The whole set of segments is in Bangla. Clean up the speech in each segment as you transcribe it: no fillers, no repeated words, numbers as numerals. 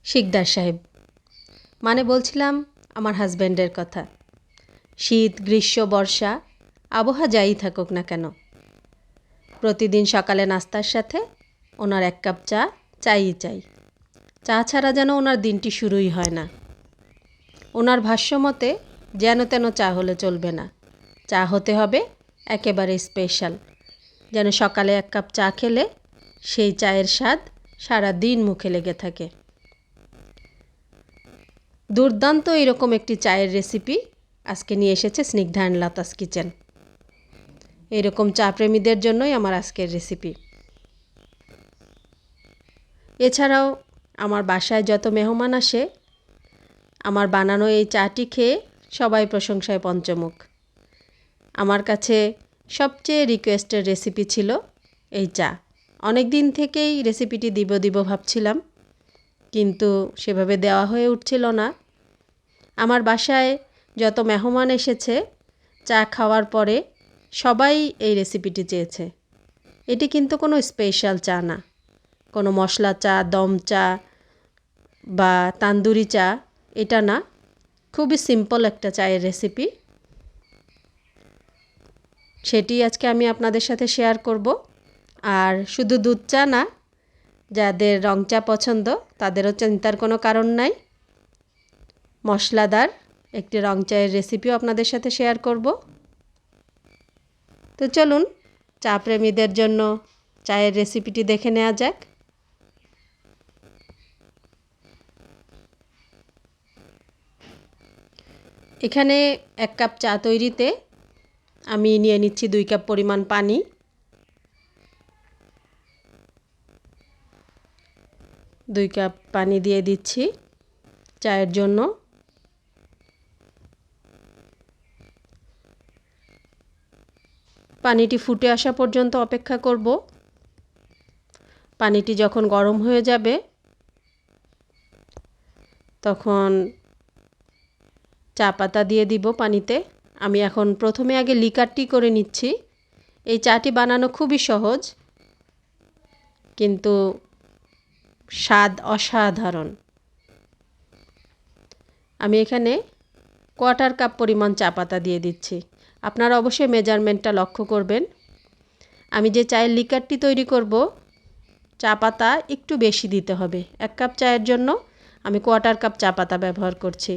শিকদার সাহেব মানে বলছিলাম আমার হাজব্যান্ডের কথা। শীত গ্রীষ্ম বর্ষা আবহাওয়া যাই থাকুক না কেন, প্রতিদিন সকালে নাস্তার সাথে ওনার এক কাপ চা চাইই চাই। চা ছাড়া যেন ওনার দিনটি শুরুই হয় না। ওনার ভাষ্যমতে যেন তেন চা হলে চলবে না, চা হতে হবে একেবারে স্পেশাল, যেন সকালে এক কাপ চা খেলে সেই চায়ের স্বাদ সারা দিন মুখে লেগে থাকে। দুর্দান্ত এরকম একটি চায়ের রেসিপি আজকে নিয়ে এসেছে স্নিগ্ধা লাতাস কিচেন। এরকম চা প্রেমীদের জন্যই আমার আজকের রেসিপি। এছাড়াও আমার বাসায় যত মেহমান আসে, আমার বানানো এই চাটি খেয়ে সবাই প্রশংসায় পঞ্চমুখ। আমার কাছে সবচেয়ে রিকোয়েস্টের রেসিপি ছিল এই চা। অনেক দিন থেকেই রেসিপিটি দিব ভাবছিলাম, কিন্তু সেভাবে দেওয়া হয়ে উঠছিল না। আমার বাসায় যত মেহমান এসেছে, চা খাওয়ার পরে সবাই এই রেসিপিটি চেয়েছে। এটি কিন্তু কোনো স্পেশাল চা না, কোনো মশলা চা, দম চা বা তান্দুরি চা, এটা না। খুবই সিম্পল একটা চায়ের রেসিপি, সেটি আজকে আমি আপনাদের সাথে শেয়ার করব। আর শুধু দুধ চা না, যাদের রং চা পছন্দ তাদেরও চিন্তার কোনো কারণ নাই। মশলাদার একটি রং চায়ের রেসিপিও আপনাদের সাথে শেয়ার করব। তো চলুন চা প্রেমীদের জন্য চায়ের রেসিপিটি দেখে নেওয়া যাক। এখানে এক কাপ চা তৈরিতে আমি নিয়ে নিচ্ছি 2 কাপ পরিমাণ পানি। দুই কাপ পানি দিয়ে দিচ্ছি চায়ের জন্য। পানিটি ফুটে আসা পর্যন্ত অপেক্ষা করব। পানিটি যখন গরম হয়ে যাবে তখন চা পাতা দিয়ে দিব পানিতে। আমি এখন প্রথমে আগে লিকারটি করে নিচ্ছি। এই চাটি বানানো খুবই সহজ, কিন্তু স্বাদ অসাধারণ। আমি এখানে 1/4 কাপ পরিমাণ চা পাতা দিয়ে দিচ্ছি। আপনারা অবশ্যই মেজারমেন্টটা লক্ষ্য করবেন। আমি যে চায়ের লিকারটি তৈরি করব, চা পাতা একটু বেশি দিতে হবে। 1 কাপ চায়ের জন্য আমি 1/4 কাপ চা পাতা ব্যবহার করছি।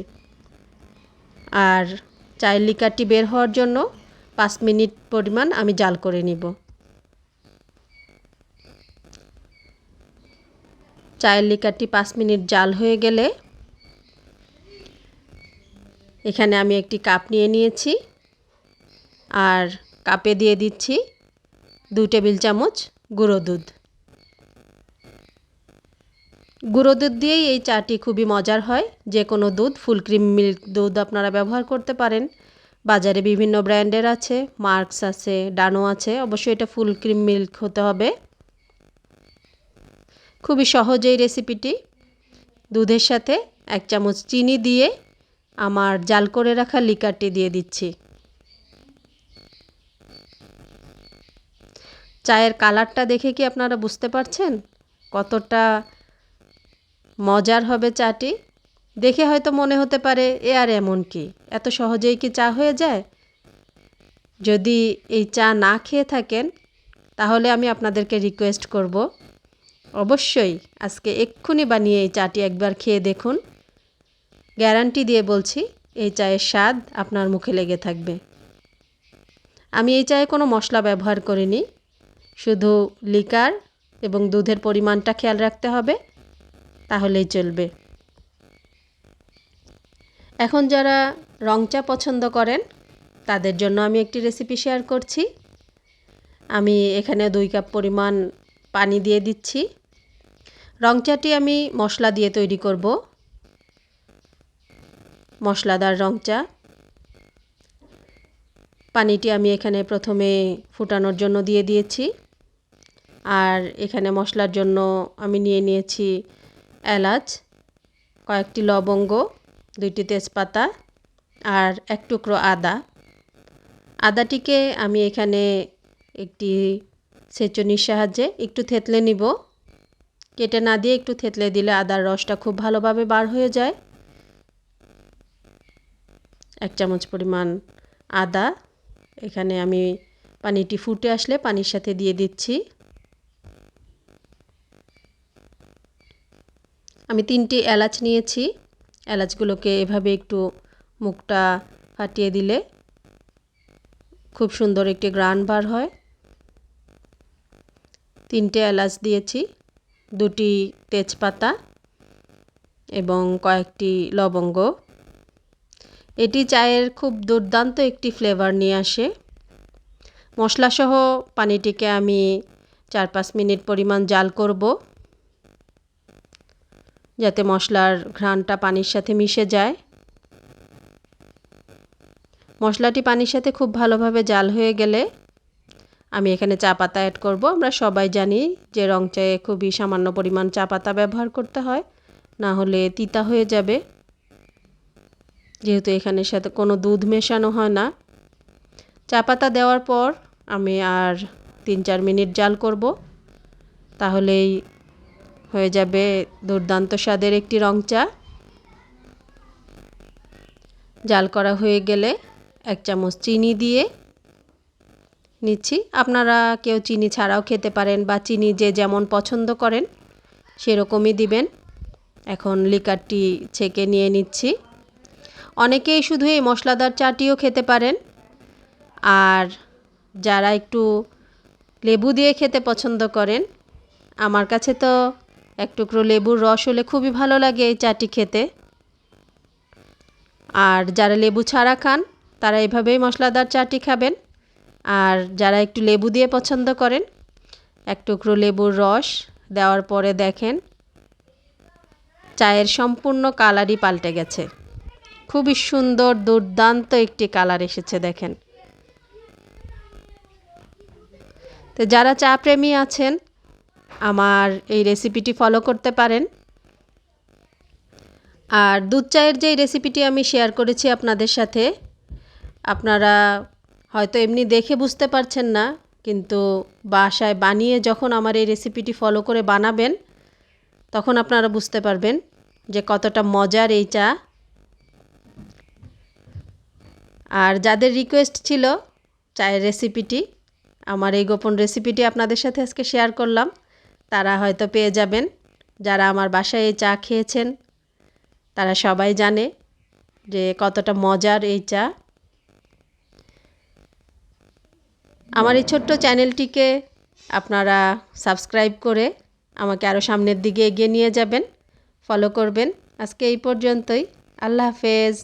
আর চায়ের লিকারটি বের হওয়ার জন্য 5 মিনিট পরিমাণ আমি জাল করে নিব। চায়ের লিকারটি 5 মিনিট জাল হয়ে গেলে এখানে আমি একটি কাপ নিয়ে নিয়েছি, আর কাপে দিয়ে দিচ্ছি 2 টেবিল চামচ গুঁড়ো দুধ। গুঁড়ো দুধ দিয়েই এই চাটি খুবই মজার হয়। যে কোনো দুধ, ফুল ক্রিম মিল্ক দুধ আপনারা ব্যবহার করতে পারেন। বাজারে বিভিন্ন ব্র্যান্ডের আছে, মার্কস আছে, ডানো আছে। অবশ্যই এটা ফুল ক্রিম মিল্ক হতে হবে। খুবই সহজ এই রেসিপিটি। দুধের সাথে 1 চামচ চিনি দিয়ে আমার জাল করে রাখা লিকারটি দিয়ে দিচ্ছি। চায়ের কালারটা দেখে কি আপনারা বুঝতে পারছেন কতটা মজার হবে চাটি? দেখে হয়তো মনে হতে পারে এ আর এমন কি, এত সহজেই কি চা হয়ে যায়? যদি এই চা না খেয়ে থাকেন তাহলে আমি আপনাদেরকে রিকোয়েস্ট করব, অবশ্যই আজকে এক্ষুনি বানিয়ে এই চাটি একবার খেয়ে দেখুন। গ্যারান্টি দিয়ে বলছি, এই চায়ের স্বাদ আপনার মুখে লেগে থাকবে। আমি এই চায়ে কোনো মশলা ব্যবহার করিনি, শুধু লিকার এবং দুধের পরিমাণটা খেয়াল রাখতে হবে, তাহলেই চলবে। এখন যারা রং চা পছন্দ করেন তাদের জন্য আমি একটি রেসিপি শেয়ার করছি। আমি এখানে 2 কাপ পরিমাণ পানি দিয়ে দিচ্ছি। রং চাটি আমি মশলা দিয়ে তৈরি করব, মশলাদার রং চা। পানিটি আমি এখানে প্রথমে ফুটানোর জন্য দিয়ে দিয়েছি। আর এখানে মশলার জন্য আমি নিয়ে নিয়েছি এলাচ, কয়েকটি লবঙ্গ, 2টি তেজপাতা আর 1 টুকরো আদা। আদাটিকে আমি এখানে একটি ছেঁচনির সাহায্যে একটু থেতলে নিব। কেটে না দিয়ে একটু থেতলে দিলে আদার রসটা খুব ভালোভাবে বার হয়ে যায়। 1 চামচ পরিমাণ আদা এখানে আমি পানিটি ফুটে আসলে পানির সাথে দিয়ে দিচ্ছি। আমি 3টি এলাচ নিয়েছি। এলাচগুলোকে এভাবে একটু মুখটা ফাটিয়ে দিলে খুব সুন্দর একটি ঘ্রাণ বার হয়। 3টে এলাচ দিয়েছি, 2টি তেজপাতা এবং কয়েকটি লবঙ্গ। এটি চায়ের খুব দুর্দান্ত একটি ফ্লেভার নিয়ে আসে। মশলাসহ পানিটিকে আমি 4-5 মিনিট পরিমাণ জাল করব, যাতে মশলার ঘ্রাণটা পানির সাথে মিশে যায়। মশলাটি পানির সাথে খুব ভালোভাবে জাল হয়ে গেলে আমি এখানে চা পাতা অ্যাড করব। আমরা সবাই জানি যে রং চায়ে খুবই সামান্য পরিমাণ চা পাতা ব্যবহার করতে হয়, না হলে তিতা হয়ে যাবে। যেহেতু এখানের সাথে কোনো দুধ মেশানো হয় না। চা পাতা দেওয়ার পর আমি আর 3-4 মিনিট জাল করব, তাহলেই হয়ে যাবে দুর্দান্ত স্বাদের একটি রং চা। জাল করা হয়ে গেলে 1 চামচ চিনি দিয়ে নিচ্ছি। আপনারা কেউ চিনি ছাড়াও খেতে পারেন বা চিনি যে যেমন পছন্দ করেন সেরকমই দিবেন। এখন লিকারটি ছেঁকে নিয়ে নিচ্ছি। অনেকেই শুধু এই মশলাদার চাটিও খেতে পারেন, আর যারা একটু লেবু দিয়ে খেতে পছন্দ করেন, আমার কাছে তো 1 টুকরো লেবুর রস হলে খুবই ভালো লাগে এই চাটি খেতে। আর যারা লেবু ছাড়া খান তারা এভাবেই মশলাদার চাটি খাবেন। আর যারা একটু লেবু দিয়ে পছন্দ করেন, 1 টুকরো লেবুর রস দেওয়ার পরে দেখেন চায়ের সম্পূর্ণ কালারই পাল্টে গেছে। খুবই সুন্দর দুর্দান্ত একটি কালার এসেছে দেখেন। তো যারা চা প্রেমী আছেন আমার এই রেসিপিটি ফলো করতে পারেন। আর দুধ চায়ের যে রেসিপিটি আমি শেয়ার করেছি আপনাদের সাথে, আপনারা হয়তো এমনি দেখে বুঝতে পারছেন না, কিন্তু বাসায় বানিয়ে যখন আমার এই রেসিপিটি ফলো করে বানাবেন তখন আপনারা বুঝতে পারবেন যে কতটা মজার এই চা। আর যাদের রিকোয়েস্ট ছিল চায়ের রেসিপিটি, আমার এই গোপন রেসিপিটি আপনাদের সাথে আজকে শেয়ার করলাম, তারা হয়তো পেয়ে যাবেন। যারা আমার বাসায় এই চা খেয়েছেন তারা সবাই জানে যে কতটা মজার এই চা। আমার এই ছোট্ট চ্যানেলটিকে আপনারা সাবস্ক্রাইব করে আমাকে আরও সামনের দিকে এগিয়ে নিয়ে যাবেন, ফলো করবেন। আজকে এই পর্যন্তই। আল্লাহ হাফেজ।